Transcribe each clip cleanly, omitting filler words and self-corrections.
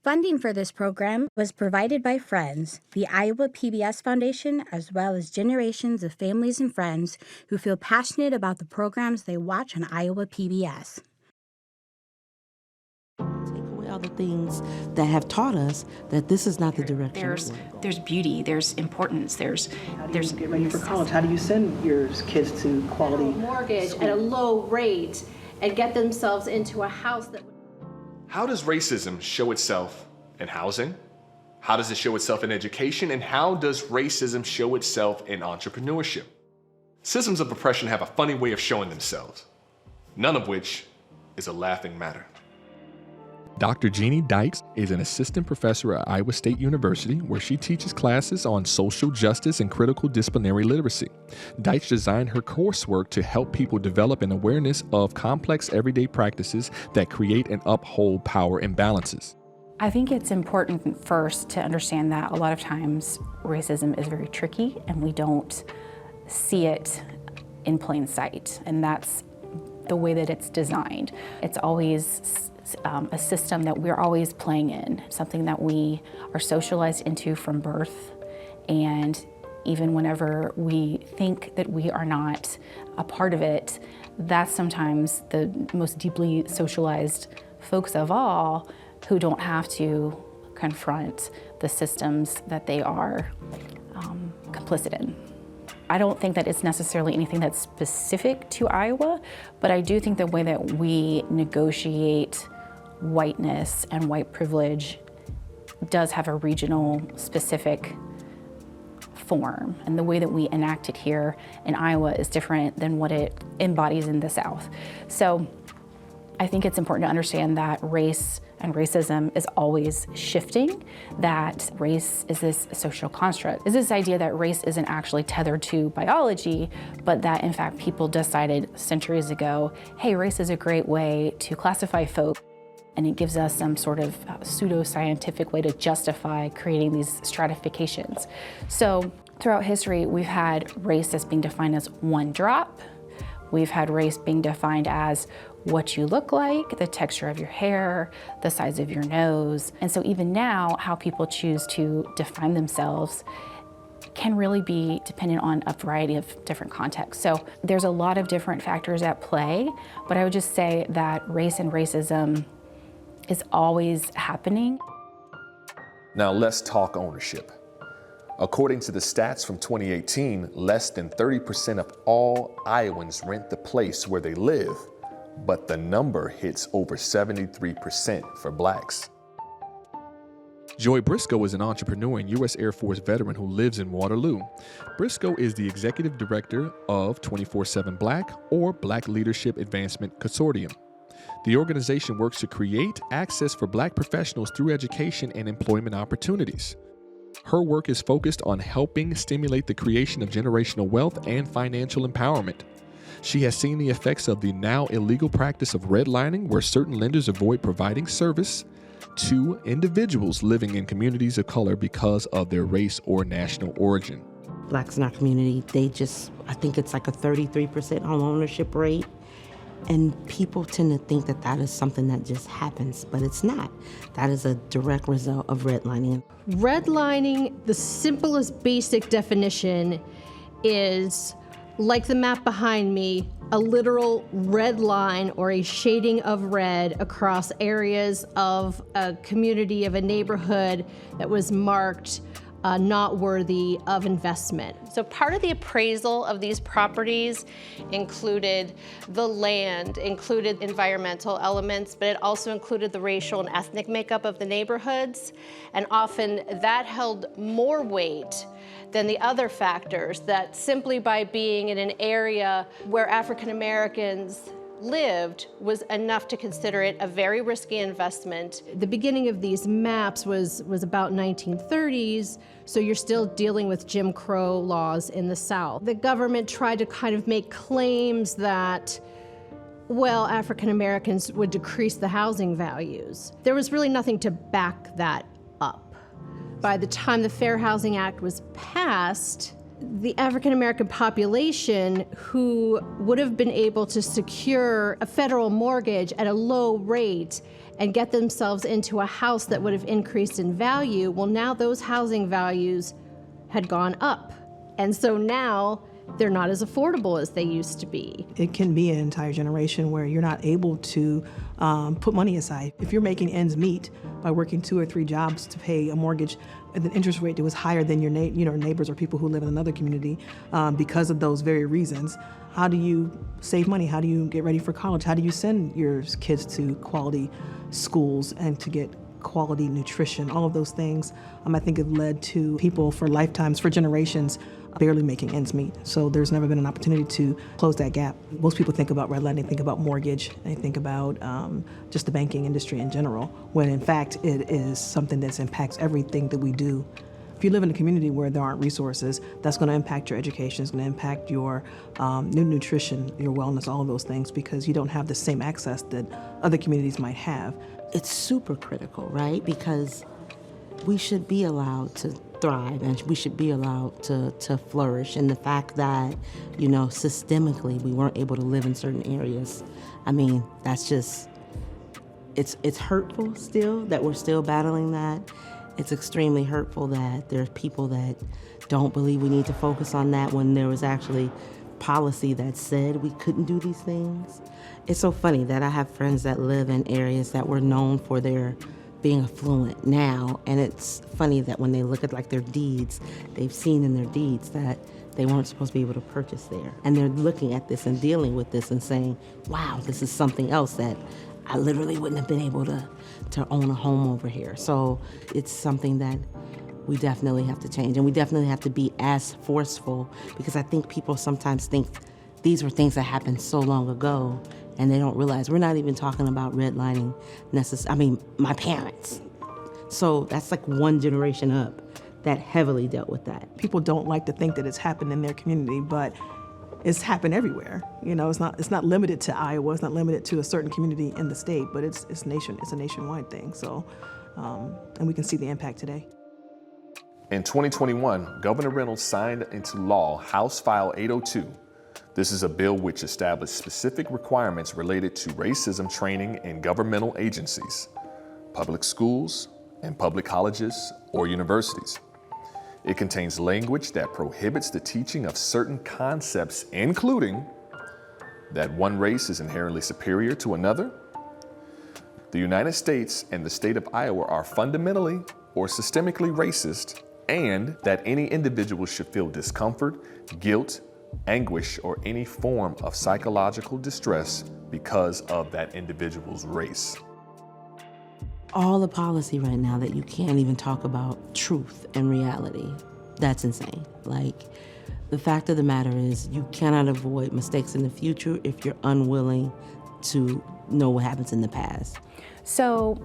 Funding for this program was provided by Friends, the Iowa PBS Foundation, as well as generations of families and friends who feel passionate about the programs they watch on Iowa PBS. Take away all the things that have taught us that this is not the direction. There's beauty, there's importance, there's get ready for college. How do you send your kids to quality mortgage school at a low rate and get themselves into a house that... How does racism show itself in housing? How does it show itself in education? And how does racism show itself in entrepreneurship? Systems of oppression have a funny way of showing themselves, none of which is a laughing matter. Dr. Jeannie Dykes is an assistant professor at Iowa State University, where she teaches classes on social justice and critical disciplinary literacy. Dykes designed her coursework to help people develop an awareness of complex everyday practices that create and uphold power imbalances. I think it's important first to understand that a lot of times racism is very tricky and we don't see it in plain sight, and that's the way that it's designed. It's always a system that we're always playing in, something that we are socialized into from birth, and even whenever we think that we are not a part of it, that's sometimes the most deeply socialized folks of all who don't have to confront the systems that they are complicit in. I don't think that it's necessarily anything that's specific to Iowa, but I do think the way that we negotiate whiteness and white privilege does have a regional specific form, and the way that we enact it here in Iowa is different than what it embodies in the South. So I think it's important to understand that race and racism is always shifting, that race is this social construct. Is this idea that race isn't actually tethered to biology, but that in fact people decided centuries ago, hey, race is a great way to classify folk, and it gives us some sort of pseudo-scientific way to justify creating these stratifications. So throughout history, we've had race as being defined as one drop. We've had race being defined as what you look like, the texture of your hair, the size of your nose. And so even now, how people choose to define themselves can really be dependent on a variety of different contexts. So there's a lot of different factors at play, but I would just say that race and racism is always happening. Now let's talk ownership. According to the stats from 2018, less than 30% of all Iowans rent the place where they live, but the number hits over 73% for Blacks. Joy Briscoe is an entrepreneur and U.S. Air Force veteran who lives in Waterloo. Briscoe is the executive director of 24/7 Black, or Black Leadership Advancement Consortium. The organization works to create access for Black professionals through education and employment opportunities. Her work is focused on helping stimulate the creation of generational wealth and financial empowerment. She has seen the effects of the now illegal practice of redlining, where certain lenders avoid providing service to individuals living in communities of color because of their race or national origin. Blacks in our community, I think it's like a 33% home ownership rate. And people tend to think that that is something that just happens, but it's not. That is a direct result of redlining. Redlining, the simplest basic definition, is like the map behind me, a literal red line or a shading of red across areas of a community, of a neighborhood that was marked not worthy of investment. So part of the appraisal of these properties included the land, included environmental elements, but it also included the racial and ethnic makeup of the neighborhoods. And often that held more weight than the other factors, that simply by being in an area where African Americans lived was enough to consider it a very risky investment. The beginning of these maps was about 1930s, so you're still dealing with Jim Crow laws in the South. The government tried to kind of make claims that, well, African Americans would decrease the housing values. There was really nothing to back that up. By the time the Fair Housing Act was passed, the African American population who would have been able to secure a federal mortgage at a low rate and get themselves into a house that would have increased in value, well, now those housing values had gone up. And so now they're not as affordable as they used to be. It can be an entire generation where you're not able to put money aside. If you're making ends meet by working 2 or 3 jobs to pay a mortgage, and the interest rate that was higher than your neighbors or people who live in another community because of those very reasons, how do you save money? How do you get ready for college? How do you send your kids to quality schools and to get quality nutrition? All of those things, I think, have led to people for lifetimes, for generations, barely making ends meet. So there's never been an opportunity to close that gap. Most people think about redlining, they think about mortgage, they think about just the banking industry in general, when in fact it is something that impacts everything that we do. If you live in a community where there aren't resources, that's going to impact your education, it's going to impact your nutrition, your wellness, all of those things, because you don't have the same access that other communities might have. It's super critical, right? Because we should be allowed to thrive and we should be allowed to flourish. And the fact that, systemically we weren't able to live in certain areas, that's just, it's hurtful still that we're still battling that. It's extremely hurtful that there's people that don't believe we need to focus on that when there was actually policy that said we couldn't do these things. It's so funny that I have friends that live in areas that were known for their being affluent now, and it's funny that when they look at their deeds, they've seen in their deeds that they weren't supposed to be able to purchase there. And they're looking at this and dealing with this and saying, wow, this is something else that I literally wouldn't have been able to own a home over here. So it's something that we definitely have to change, and we definitely have to be as forceful, because I think people sometimes think these were things that happened so long ago, and they don't realize we're not even talking about redlining my parents. So that's like one generation up that heavily dealt with that. People don't like to think that it's happened in their community, but it's happened everywhere. It's not limited to Iowa, it's not limited to a certain community in the state, but it's a nationwide thing. So, and we can see the impact today. In 2021, Governor Reynolds signed into law House File 802. This is a bill which established specific requirements related to racism training in governmental agencies, public schools, and public colleges or universities. It contains language that prohibits the teaching of certain concepts, including that one race is inherently superior to another, the United States and the state of Iowa are fundamentally or systemically racist, and that any individual should feel discomfort, guilt, anguish, or any form of psychological distress because of that individual's race. All the policy right now that you can't even talk about truth and reality, that's insane. The fact of the matter is you cannot avoid mistakes in the future if you're unwilling to know what happens in the past. So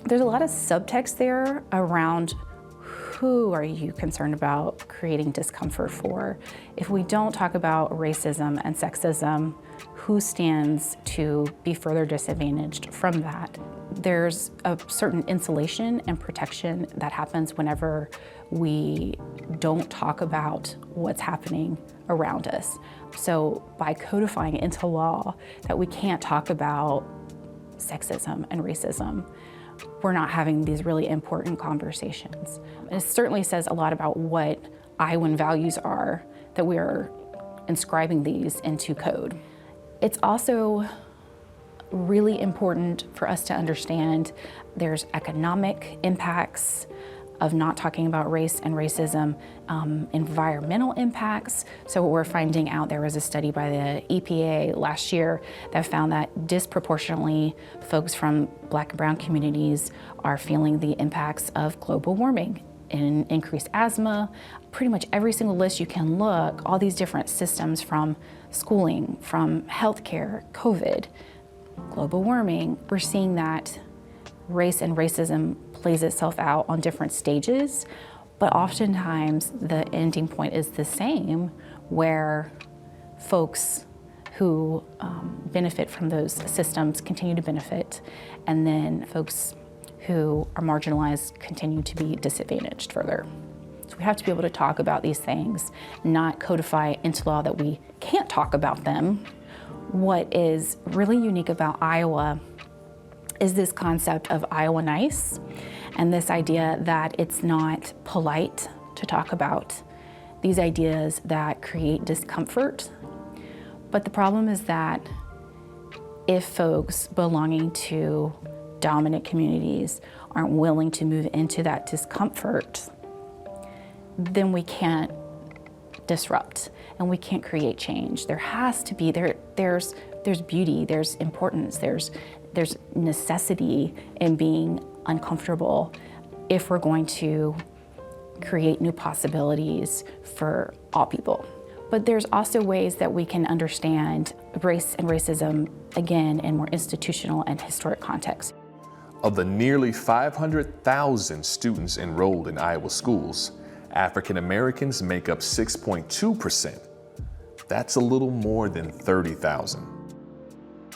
there's a lot of subtext there around who are you concerned about creating discomfort for? If we don't talk about racism and sexism, who stands to be further disadvantaged from that? There's a certain insulation and protection that happens whenever we don't talk about what's happening around us. So by codifying into law that we can't talk about sexism and racism, we're not having these really important conversations. It certainly says a lot about what Iowan values are that we are inscribing these into code. It's also really important for us to understand there's economic impacts of not talking about race and racism, environmental impacts. So what we're finding out, there was a study by the EPA last year that found that disproportionately folks from Black and brown communities are feeling the impacts of global warming and increased asthma. Pretty much every single list you can look, all these different systems from schooling, from healthcare, COVID, global warming, we're seeing that race and racism plays itself out on different stages, but oftentimes the ending point is the same, where folks who benefit from those systems continue to benefit, and then folks who are marginalized continue to be disadvantaged further. So we have to be able to talk about these things, not codify into law that we can't talk about them. What is really unique about Iowa is this concept of Iowa nice, and this idea that it's not polite to talk about these ideas that create discomfort. But the problem is that if folks belonging to dominant communities aren't willing to move into that discomfort, then we can't disrupt and we can't create change. There has to be, there's beauty, there's importance, there's necessity in being uncomfortable if we're going to create new possibilities for all people. But there's also ways that we can understand race and racism, again, in more institutional and historic contexts. Of the nearly 500,000 students enrolled in Iowa schools, African Americans make up 6.2%. That's a little more than 30,000.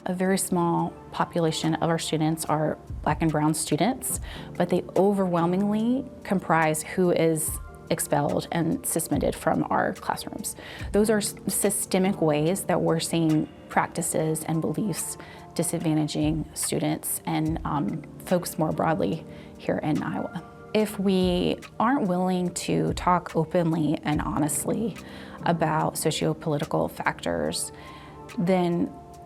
A very small population of our students are Black and brown students, but they overwhelmingly comprise who is expelled and suspended from our classrooms. Those are systemic ways that we're seeing practices and beliefs disadvantaging students and folks more broadly here in Iowa. If we aren't willing to talk openly and honestly about socio-political factors, then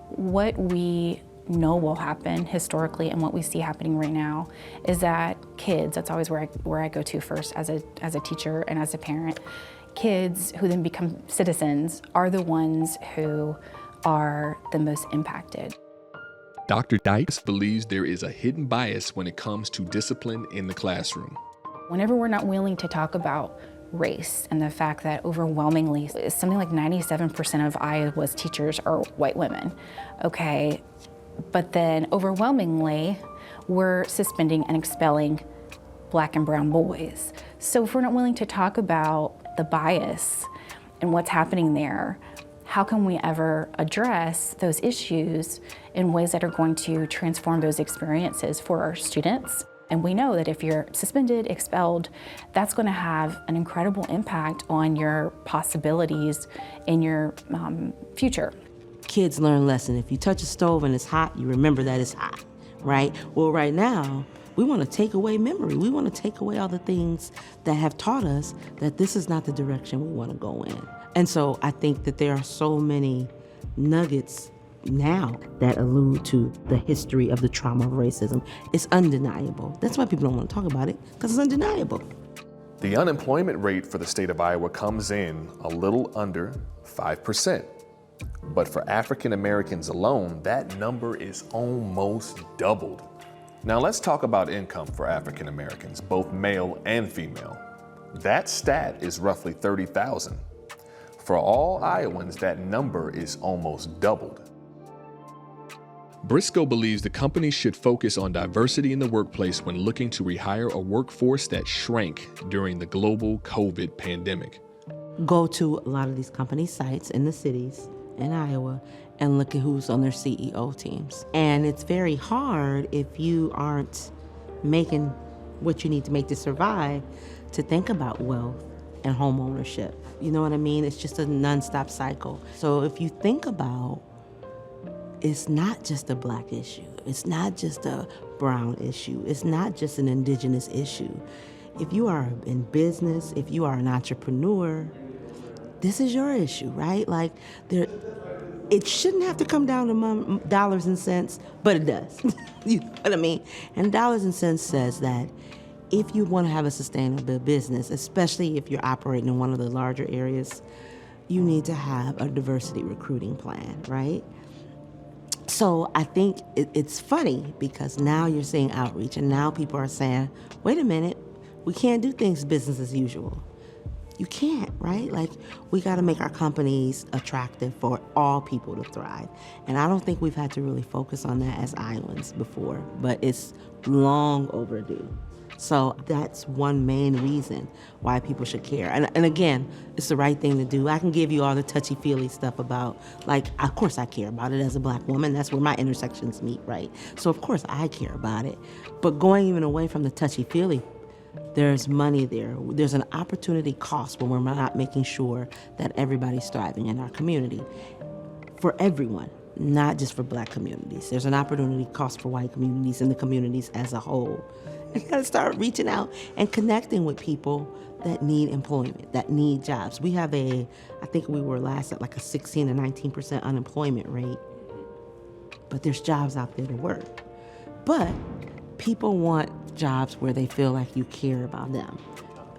what we know will happen historically and what we see happening right now is that kids, that's always where I go to first as a teacher and as a parent, kids who then become citizens are the ones who are the most impacted. Dr. Dykes believes there is a hidden bias when it comes to discipline in the classroom. Whenever we're not willing to talk about race and the fact that overwhelmingly, something like 97% of Iowa's teachers are white women, okay? But then overwhelmingly, we're suspending and expelling Black and brown boys. So if we're not willing to talk about the bias and what's happening there, how can we ever address those issues in ways that are going to transform those experiences for our students? And we know that if you're suspended, expelled, that's going to have an incredible impact on your possibilities in your future. Kids learn lesson. If you touch a stove and it's hot, you remember that it's hot, right? Well, right now, we want to take away memory. We want to take away all the things that have taught us that this is not the direction we want to go in. And so I think that there are so many nuggets now that allude to the history of the trauma of racism. It's undeniable. That's why people don't want to talk about it, because it's undeniable. The unemployment rate for the state of Iowa comes in a little under 5%. But for African Americans alone, that number is almost doubled. Now let's talk about income for African Americans, both male and female. That stat is roughly 30,000. For all Iowans, that number is almost doubled. Briscoe believes the company should focus on diversity in the workplace when looking to rehire a workforce that shrank during the global COVID pandemic. Go to a lot of these company sites in the cities in Iowa and look at who's on their CEO teams. And it's very hard if you aren't making what you need to make to survive to think about wealth and home ownership. You know what I mean? It's just a nonstop cycle. So if you think about, it's not just a Black issue. It's not just a brown issue. It's not just an indigenous issue. If you are in business, if you are an entrepreneur, this is your issue, right? Like, it shouldn't have to come down to dollars and cents, but it does. You know what I mean? And dollars and cents says that if you want to have a sustainable business, especially if you're operating in one of the larger areas, you need to have a diversity recruiting plan, right? So I think it's funny because now you're seeing outreach and now people are saying, wait a minute, we can't do things business as usual. You can't, right? Like, we got to make our companies attractive for all people to thrive. And I don't think we've had to really focus on that as Iowans before, but it's long overdue. So that's one main reason why people should care. And again, it's the right thing to do. I can give you all the touchy-feely stuff about, like, of course I care about it as a Black woman. That's where my intersections meet, right? So of course I care about it. But going even away from the touchy-feely There's money there. There's an opportunity cost when we're not making sure that everybody's thriving in our community. For everyone, not just for Black communities. There's an opportunity cost for white communities and the communities as a whole. You gotta start reaching out and connecting with people that need employment, that need jobs. We have I think we were last at like a 16 to 19% unemployment rate, but there's jobs out there to work. But people want jobs where they feel like you care about them.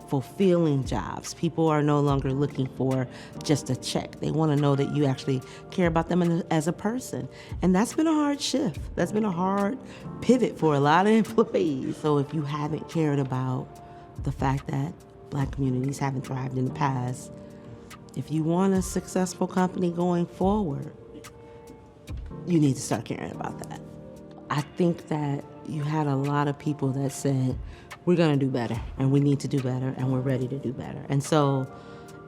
Fulfilling jobs. People are no longer looking for just a check. They want to know that you actually care about them as a person. And that's been a hard shift. That's been a hard pivot for a lot of employees. So if you haven't cared about the fact that Black communities haven't thrived in the past, if you want a successful company going forward, you need to start caring about that. I think that you had a lot of people that said, we're gonna do better, and we need to do better, and we're ready to do better. And so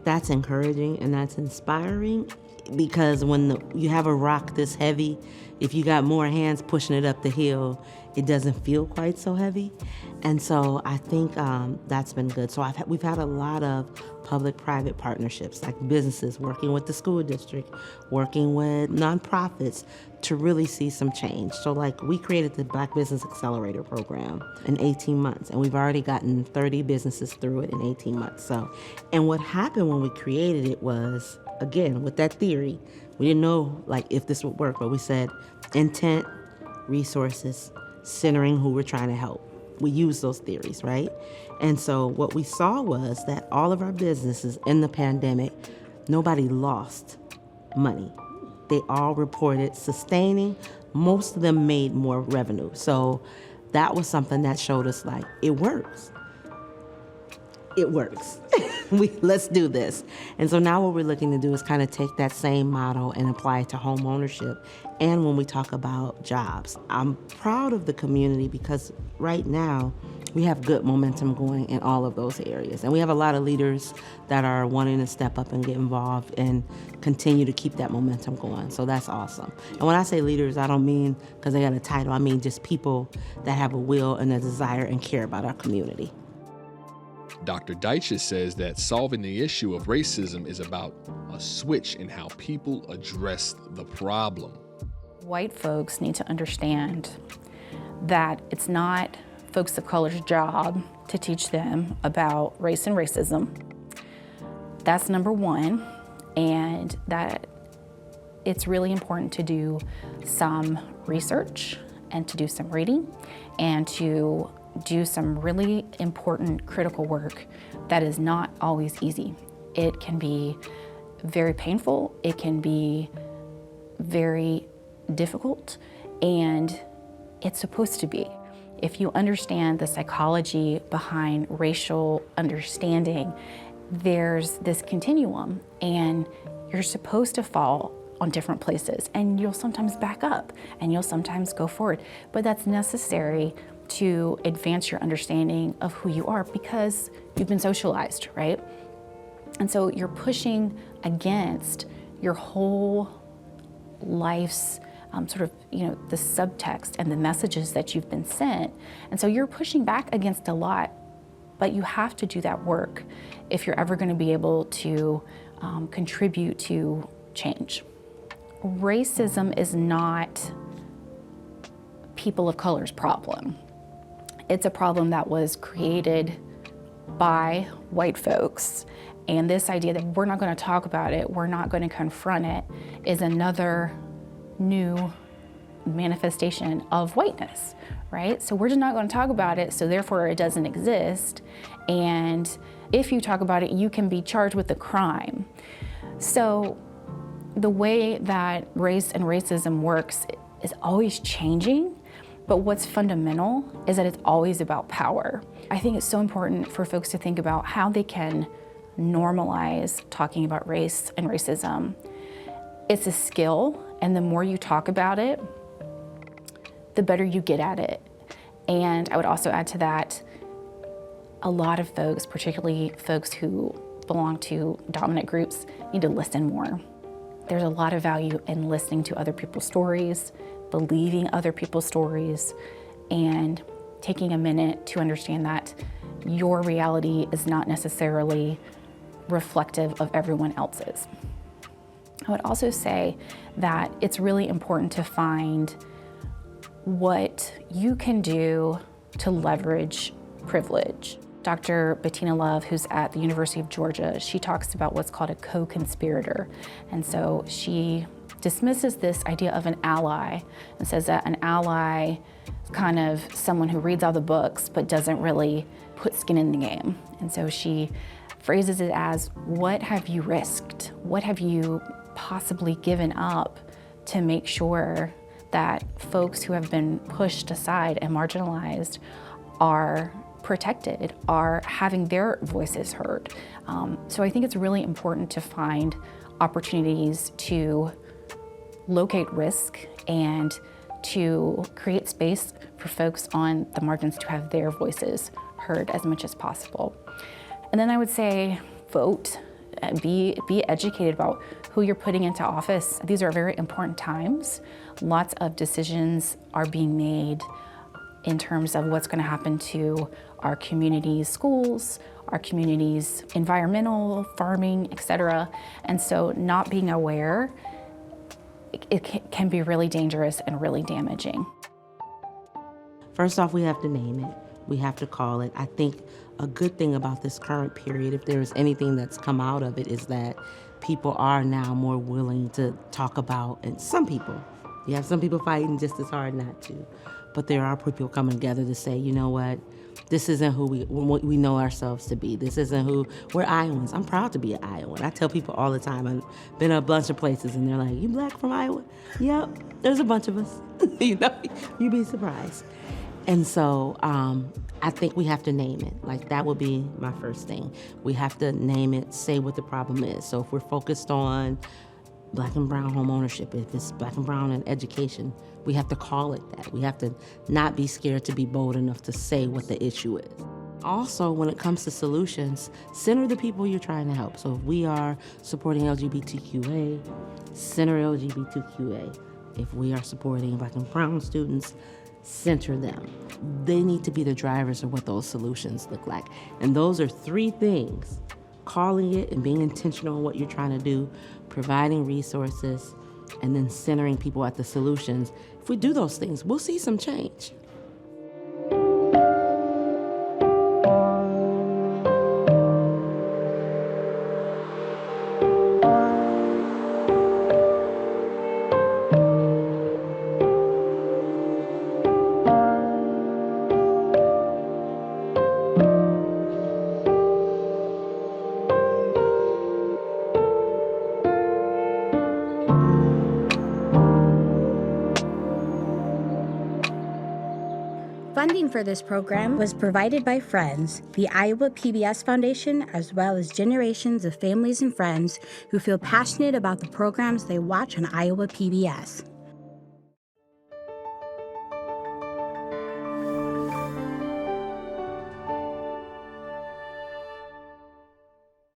that's encouraging and that's inspiring, because when you have a rock this heavy, if you got more hands pushing it up the hill, it doesn't feel quite so heavy. And so I think that's been good. So we've had a lot of public-private partnerships, like businesses working with the school district, working with nonprofits to really see some change. So like we created the Black Business Accelerator program in 18 months, and we've already gotten 30 businesses through it in 18 months. So, and what happened when we created it was, again, with that theory, we didn't know like if this would work, but we said intent, resources, centering who we're trying to help. We use those theories, right? And so what we saw was that all of our businesses in the pandemic, nobody lost money. They all reported sustaining. Most of them made more revenue. So that was something that showed us like, it works. It works. Let's do this. And so now what we're looking to do is kind of take that same model and apply it to home ownership. And when we talk about jobs, I'm proud of the community because right now we have good momentum going in all of those areas. And we have a lot of leaders that are wanting to step up and get involved and continue to keep that momentum going. So that's awesome. And when I say leaders, I don't mean because they got a title. I mean just people that have a will and a desire and care about our community. Dr. Deitches says that solving the issue of racism is about a switch in how people address the problem. White folks need to understand that it's not folks of color's job to teach them about race and racism. That's number one, and that it's really important to do some research and to do some reading and to do some really important critical work that is not always easy. It can be very painful, it can be very difficult, and it's supposed to be. If you understand the psychology behind racial understanding, there's this continuum, and you're supposed to fall on different places, and you'll sometimes back up, and you'll sometimes go forward, but that's necessary to advance your understanding of who you are because you've been socialized, right? And so you're pushing against your whole life's sort of, the subtext and the messages that you've been sent. And so you're pushing back against a lot, but you have to do that work if you're ever going to be able to contribute to change. Racism is not people of color's problem. It's a problem that was created by white folks. And this idea that we're not going to talk about it, we're not going to confront it, is another new manifestation of whiteness, right? So we're just not going to talk about it, so therefore it doesn't exist. And if you talk about it, you can be charged with a crime. So the way that race and racism works is always changing. But what's fundamental is that it's always about power. I think it's so important for folks to think about how they can normalize talking about race and racism. It's a skill, and the more you talk about it, the better you get at it. And I would also add to that, a lot of folks, particularly folks who belong to dominant groups, need to listen more. There's a lot of value in listening to other people's stories, believing other people's stories, and taking a minute to understand that your reality is not necessarily reflective of everyone else's. I would also say that it's really important to find what you can do to leverage privilege. Dr. Bettina Love, who's at the University of Georgia, she talks about what's called a co-conspirator. And so she dismisses this idea of an ally and says that an ally is kind of someone who reads all the books but doesn't really put skin in the game. And so she phrases it as, what have you risked? What have you possibly given up to make sure that folks who have been pushed aside and marginalized are protected, are having their voices heard? So I think it's really important to find opportunities to locate risk and to create space for folks on the margins to have their voices heard as much as possible. And then I would say vote, be educated about who you're putting into office. These are very important times. Lots of decisions are being made in terms of what's going to happen to our community's schools, our community's environmental, farming, etc. And so not being aware, it can be really dangerous and really damaging. First off, we have to name it. We have to call it. I think a good thing about this current period, if there is anything that's come out of it, is that people are now more willing to talk about, and some people, you have some people fighting just as hard not to, but there are people coming together to say, you know what, this isn't who we know ourselves to be. This isn't who, we're Iowans. I'm proud to be an Iowan. I tell people all the time, I've been a bunch of places and they're like, you Black from Iowa? Yep, there's a bunch of us. You know, you'd be surprised. And so I think we have to name it. Like, that would be my first thing. We have to name it, say what the problem is. So if we're focused on Black and brown home ownership, if it's Black and brown in education, we have to call it that. We have to not be scared to be bold enough to say what the issue is. Also, when it comes to solutions, center the people you're trying to help. So if we are supporting LGBTQA, center LGBTQA. If we are supporting Black and brown students, center them. They need to be the drivers of what those solutions look like. And those are three things: calling it and being intentional on what you're trying to do, providing resources, and then centering people at the solutions. If we do those things, we'll see some change. Funding for this program was provided by Friends, the Iowa PBS Foundation, as well as generations of families and friends who feel passionate about the programs they watch on Iowa PBS.